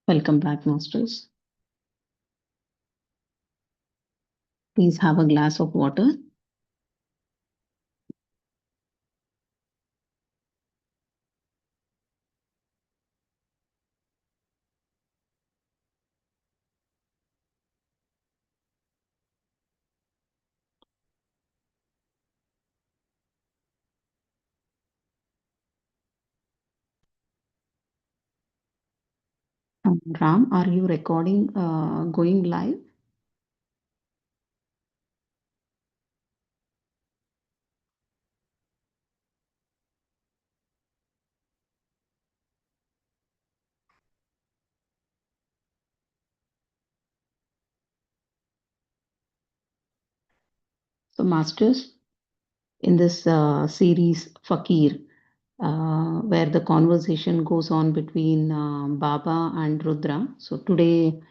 Welcome back, Masters. Please have a glass of water. Ram, are you recording going live? So, Masters, in this series, Fakir, where the conversation goes on between Baba and Rudra. So, today,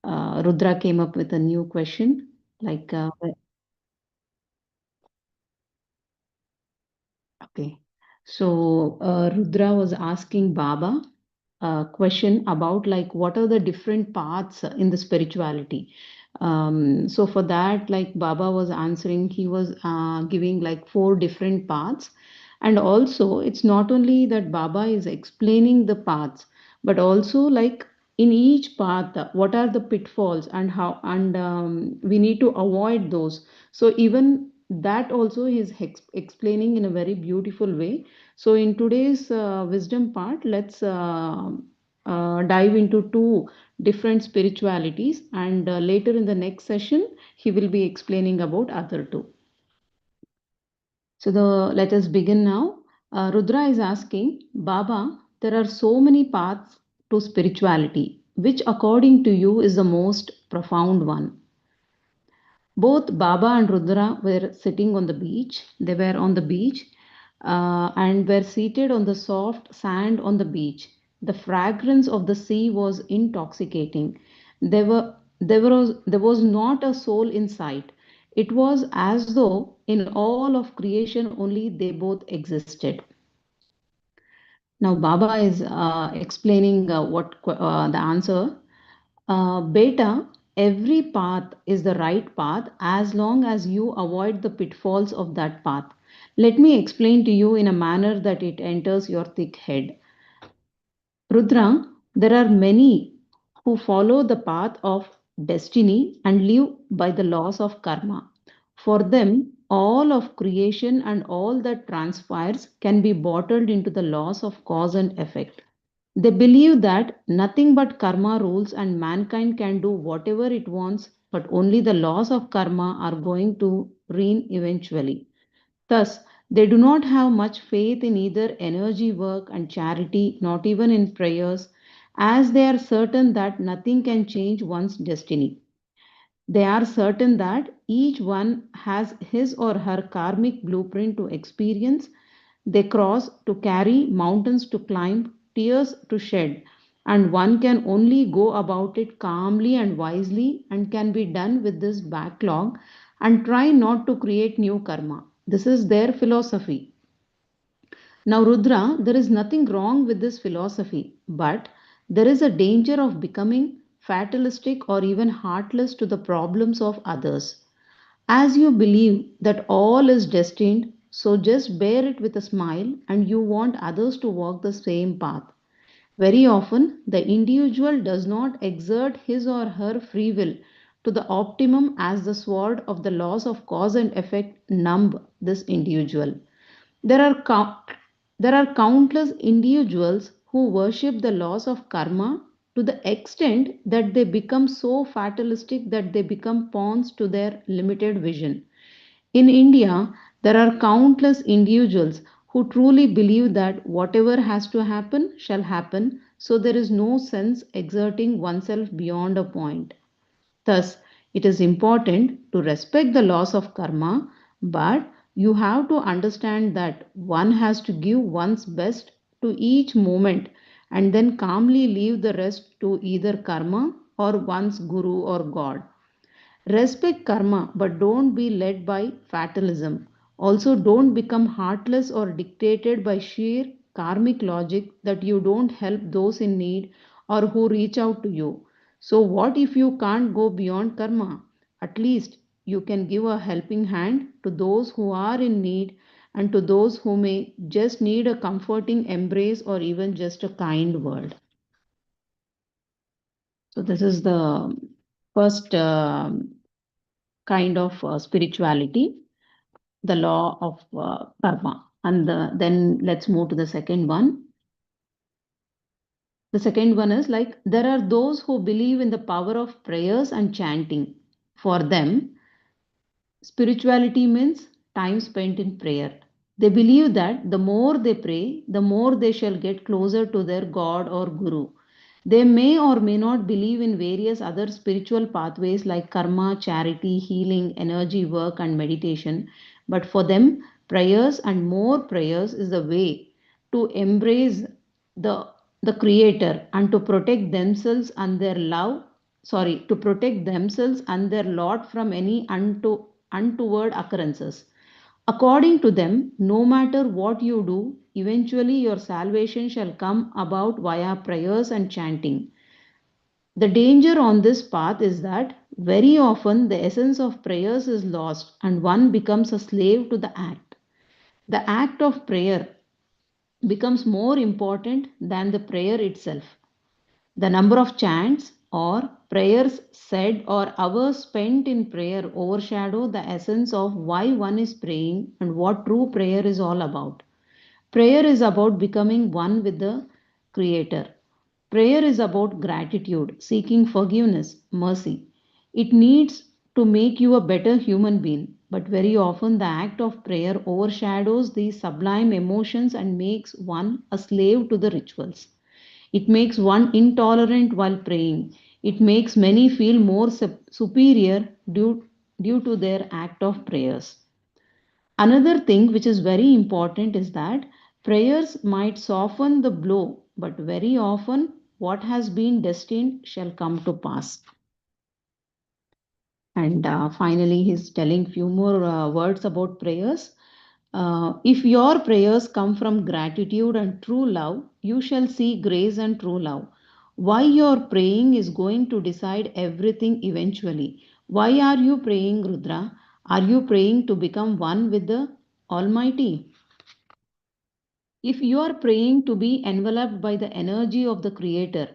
Rudra came up with a new question like, okay. So Rudra was asking Baba a question about like what are the different paths in the spirituality. So for that, like Baba was answering, he was giving like four different paths. And also, it's not only that Baba is explaining the paths, but also like in each path, what are the pitfalls and how, and we need to avoid those. So even that also is explaining in a very beautiful way. So in today's wisdom part, let's dive into two different spiritualities, and later in the next session, he will be explaining about other two. So the let us begin now. Rudra is asking, Baba, there are so many paths to spirituality. Which, according to you, is the most profound one? Both Baba and Rudra were sitting on the beach. They were on the beach and were seated on the soft sand on the beach. The fragrance of the sea was intoxicating. There was not a soul in sight. It was as though in all of creation only they both existed. Now Baba is explaining the answer. Beta, every path is the right path as long as you avoid the pitfalls of that path. Let me explain to you in a manner that it enters your thick head. Rudra, there are many who follow the path of destiny and live by the laws of karma. For them, all of creation and all that transpires can be bottled into the laws of cause and effect. They believe that nothing but karma rules and mankind can do whatever it wants, but only the laws of karma are going to reign eventually. Thus, they do not have much faith in either energy work and charity, not even in prayers, as they are certain that nothing can change one's destiny. They are certain that each one has his or her karmic blueprint to experience. They cross to carry, mountains to climb, tears to shed, and one can only go about it calmly and wisely and can be done with this backlog and try not to create new karma. This is their philosophy. Now, Rudra, there is nothing wrong with this philosophy, but there is a danger of becoming fatalistic or even heartless to the problems of others. As you believe that all is destined, so just bear it with a smile and you want others to walk the same path. Very often, the individual does not exert his or her free will to the optimum as the sword of the laws of cause and effect numb this individual. There are, there are countless individuals who worship the laws of karma to the extent that they become so fatalistic that they become pawns to their limited vision. In India, there are countless individuals who truly believe that whatever has to happen shall happen, so there is no sense exerting oneself beyond a point. Thus, it is important to respect the laws of karma, but you have to understand that one has to give one's best to each moment and then calmly leave the rest to either karma or one's guru or God. Respect karma, but don't be led by fatalism. Also, don't become heartless or dictated by sheer karmic logic that you don't help those in need or who reach out to you. So, what if you can't go beyond karma? At least you can give a helping hand to those who are in need and to those who may just need a comforting embrace or even just a kind word. So, this is the first kind of spirituality, the law of karma. And then let's move to the second one. The second one is like there are those who believe in the power of prayers and chanting. For them, spirituality means time spent in prayer. They believe that the more they pray, the more they shall get closer to their God or Guru. They may or may not believe in various other spiritual pathways like karma, charity, healing, energy work, and meditation. But for them, prayers and more prayers is the way to embrace the, the Creator and to protect themselves and their love, sorry, to protect themselves and their Lord from any untoward occurrences. According to them, no matter what you do, eventually your salvation shall come about via prayers and chanting. The danger on this path is that very often the essence of prayers is lost and one becomes a slave to the act. The act of prayer becomes more important than the prayer itself. The number of chants or prayers said or hours spent in prayer overshadow the essence of why one is praying and what true prayer is all about. Prayer is about becoming one with the Creator. Prayer is about gratitude, seeking forgiveness, mercy. It needs to make you a better human being, but very often the act of prayer overshadows these sublime emotions and makes one a slave to the rituals. It makes one intolerant while praying. It makes many feel more superior due to their act of prayers. Another thing which is very important is that prayers might soften the blow, but very often what has been destined shall come to pass. And finally, he's telling few more words about prayers. If your prayers come from gratitude and true love, you shall see grace and true love. Why you're praying is going to decide everything eventually. Why are you praying, Rudra? Are you praying to become one with the Almighty? If you are praying to be enveloped by the energy of the Creator,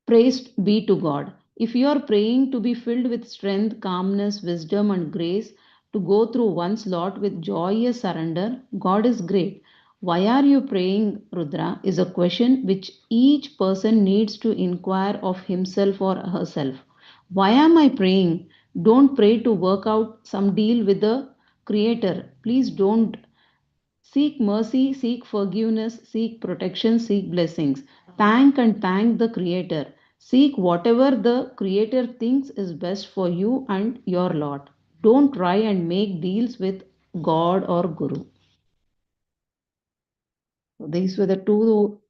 praised be to God. If you are praying to be filled with strength, calmness, wisdom, and grace, to go through one's lot with joyous surrender, God is great. Why are you praying, Rudra? Is a question which each person needs to inquire of himself or herself. Why am I praying? Don't pray to work out some deal with the Creator. Please don't. Seek mercy, seek forgiveness, seek protection, seek blessings. Thank and thank the Creator. Seek whatever the Creator thinks is best for you and your lot. Don't try and make deals with God or Guru. So these were the two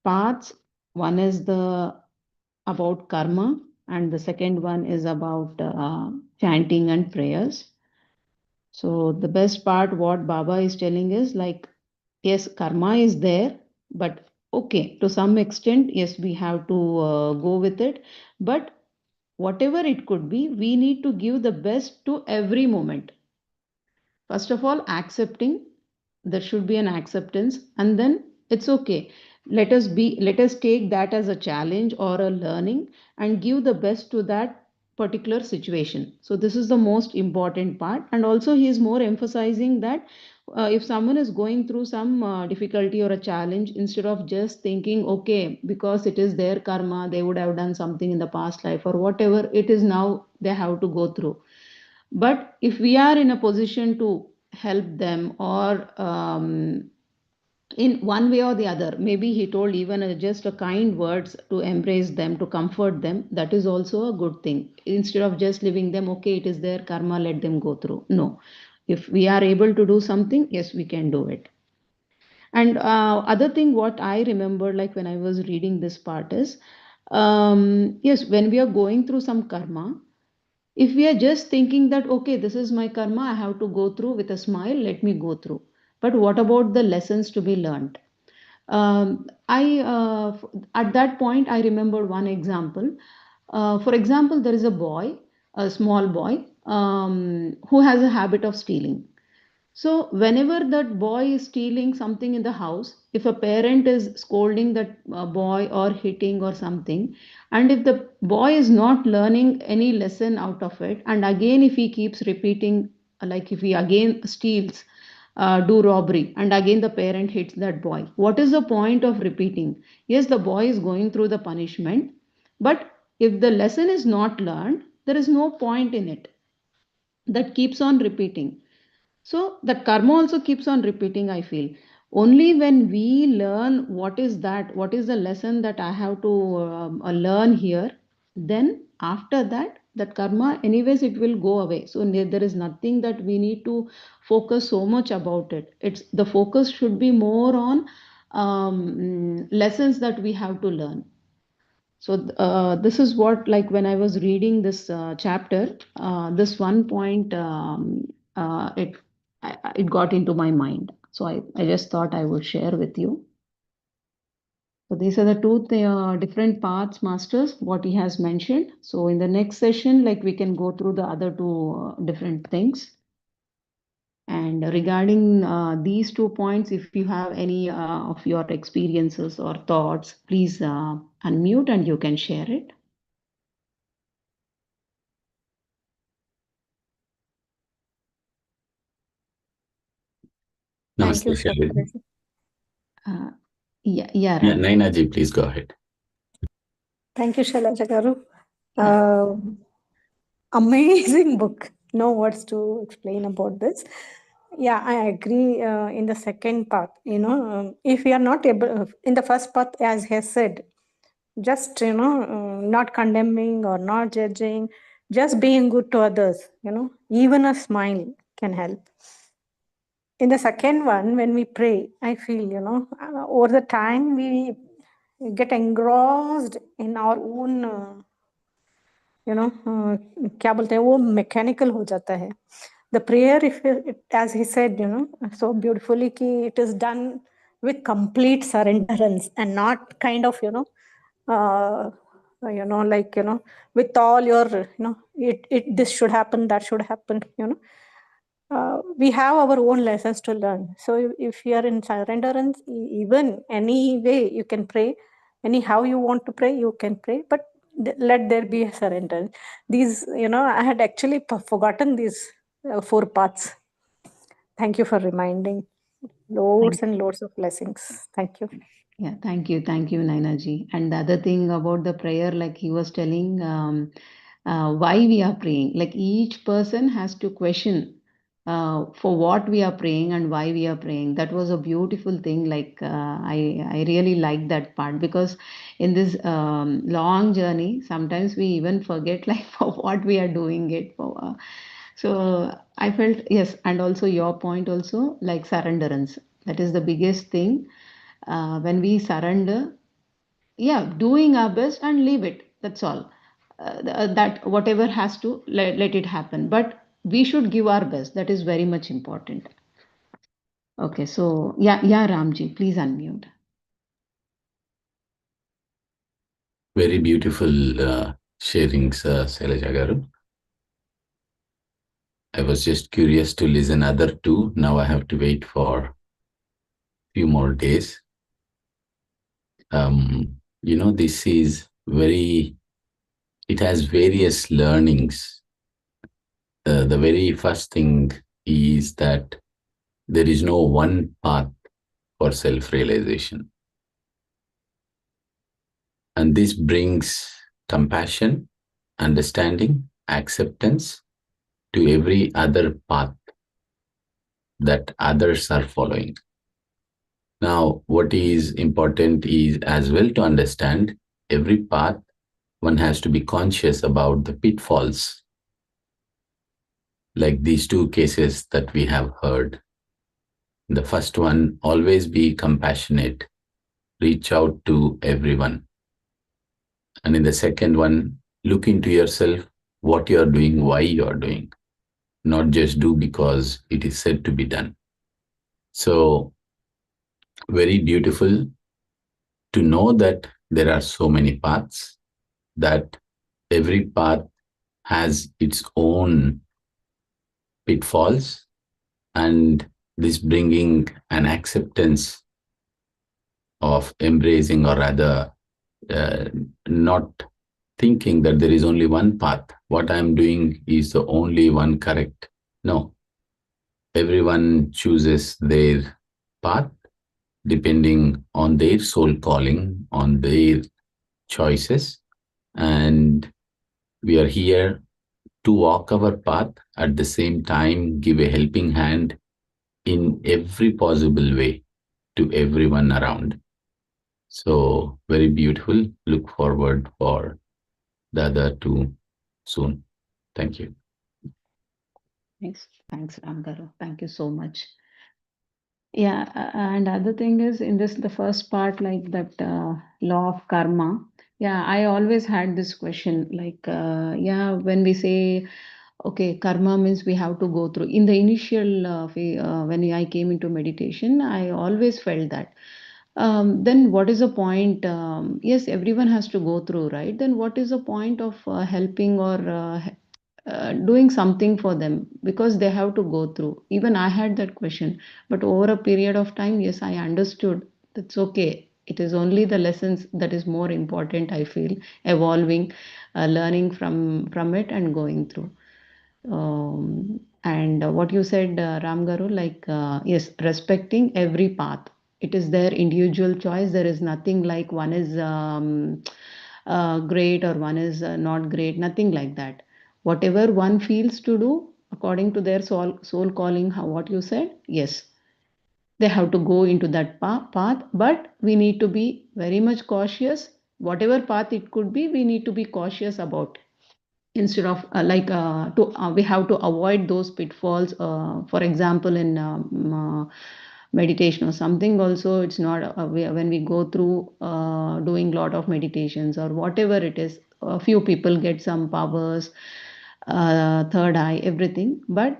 parts. One is the about karma, and the second one is about chanting and prayers. So the best part, what Baba is telling is like, yes, karma is there, but okay, to some extent, yes, we have to go with it. But whatever it could be, we need to give the best to every moment. First of all, accepting, there should be an acceptance, and then it's okay. Let us take that as a challenge or a learning and give the best to that particular situation. So this is the most important part. And also he is more emphasizing that if someone is going through some difficulty or a challenge, instead of just thinking, okay, because it is their karma, they would have done something in the past life or whatever it is, now they have to go through. But if we are in a position to help them, or in one way or the other, maybe he told even just a kind words to embrace them, to comfort them, that is also a good thing. Instead of just leaving them, okay, it is their karma, let them go through. No. If we are able to do something, yes, we can do it. And other thing, what I remember, like when I was reading this part is, yes, when we are going through some karma, if we are just thinking that, okay, this is my karma, I have to go through with a smile, let me go through. But what about the lessons to be learned? At that point, I remembered one example. For example, there is a boy, a small boy, who has a habit of stealing. So, whenever that boy is stealing something in the house, if a parent is scolding that boy or hitting or something, and if the boy is not learning any lesson out of it, and again, if he keeps repeating, like if he again steals, do robbery, and again the parent hits that boy, what is the point of repeating? Yes, the boy is going through the punishment, but if the lesson is not learned, there is no point in it. That keeps on repeating, so that karma also keeps on repeating, I feel. Only when we learn what is that, what is the lesson that I have to learn here, then after that, that karma, anyways, it will go away. So there is nothing that we need to focus so much about it. It's the focus should be more on lessons that we have to learn. So this is what, like when I was reading this chapter, this one point, it got into my mind. So I just thought I would share with you. So these are the two different paths, masters, what he has mentioned. So in the next session, like we can go through the other two different things. And regarding these 2 points, if you have any of your experiences or thoughts, please unmute and you can share it. Thank you, Namaste, Shailaja. Uh, yeah, Yeah, Ram. Naina ji, please go ahead. Thank you, Sailaja garu. Yeah. Amazing book. No words to explain about this. Yeah, I agree in the second part. If we are not able, in the first part, as he said, just, not condemning or not judging, just being good to others, even a smile can help. In the second one, when we pray, I feel, over the time we get engrossed in our own, क्या बोलते हैं वो mechanical हो जाता है. The prayer, as he said, so beautifully, it is done with complete surrenderance and not kind of, like, with all your, this should happen, that should happen, we have our own lessons to learn. So if you are in surrenderance, even any way you can pray, anyhow you want to pray, you can pray, but let there be a surrender. These, I had actually forgotten these 4 parts. Thank you for reminding. Loads and loads of blessings. Thank you. Yeah, thank you. Thank you, Nainaji. And the other thing about the prayer, like he was telling, why we are praying. Like each person has to question for what we are praying and why we are praying. That was a beautiful thing. Like I really like that part, because in this long journey, sometimes we even forget like for what we are doing it for. So I felt, yes, and also your point also, like surrenderance. That is the biggest thing. When we surrender, yeah, doing our best and leave it, that's all. That whatever has to, let it happen, but we should give our best. That is very much important. Okay, so yeah, Ramji, please unmute. Very beautiful sharings, Sailaja garu. I was just curious to listen other two. Now I have to wait for few more days. This is very, it has various learnings. The very first thing is that there is no one path for self-realization. And this brings compassion, understanding, acceptance to every other path that others are following. Now, what is important is as well to understand every path, one has to be conscious about the pitfalls, like these two cases that we have heard. The first one, always be compassionate, reach out to everyone. And in the second one, look into yourself, what you are doing, why you are doing, not just do because it is said to be done. So very beautiful to know that there are so many paths, that every path has its own pitfalls, and this bringing an acceptance of embracing, or rather, uh, not thinking that there is only one path. What I'm doing is the only one correct. No, everyone chooses their path depending on their soul calling, on their choices. And we are here to walk our path, at the same time, give a helping hand in every possible way to everyone around. So, very beautiful. Look forward for the other two soon. Thank you. Thanks, Ram Garu. Thank you so much. Yeah, and other thing is in this the first part, like that law of karma. Yeah, I always had this question, like yeah, when we say okay, karma means we have to go through. In the initial when I came into meditation, I always felt that. Then what is the point? Yes, everyone has to go through, right? Then what is the point of helping or doing something for them because they have to go through? Even I had that question, but over a period of time, yes, I understood that's okay. It is only the lessons that is more important. I feel evolving, learning from it and going through. And what you said, Ram Garu, like, yes, respecting every path. It is their individual choice. There is nothing like one is great or one is not great, nothing like that. Whatever one feels to do according to their soul calling, what you said, yes, they have to go into that path, but we need to be very much cautious. Whatever path it could be, we need to be cautious about, instead of we have to avoid those pitfalls. For example, in meditation or something also, it's not when we go through doing lot of meditations or whatever it is, a few people get some powers, third eye, everything, but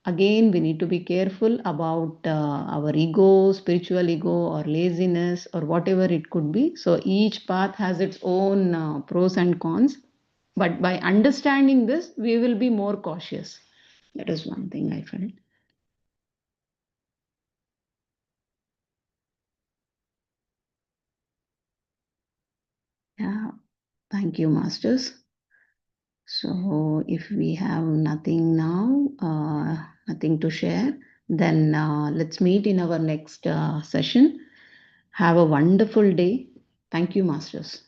again we need to be careful about our ego, spiritual ego or laziness or whatever it could be. So each path has its own pros and cons, but by understanding this, we will be more cautious. That is one thing I felt. Yeah, thank you, Masters. So, if we have nothing now, nothing to share, then let's meet in our next session. Have a wonderful day. Thank you, Masters.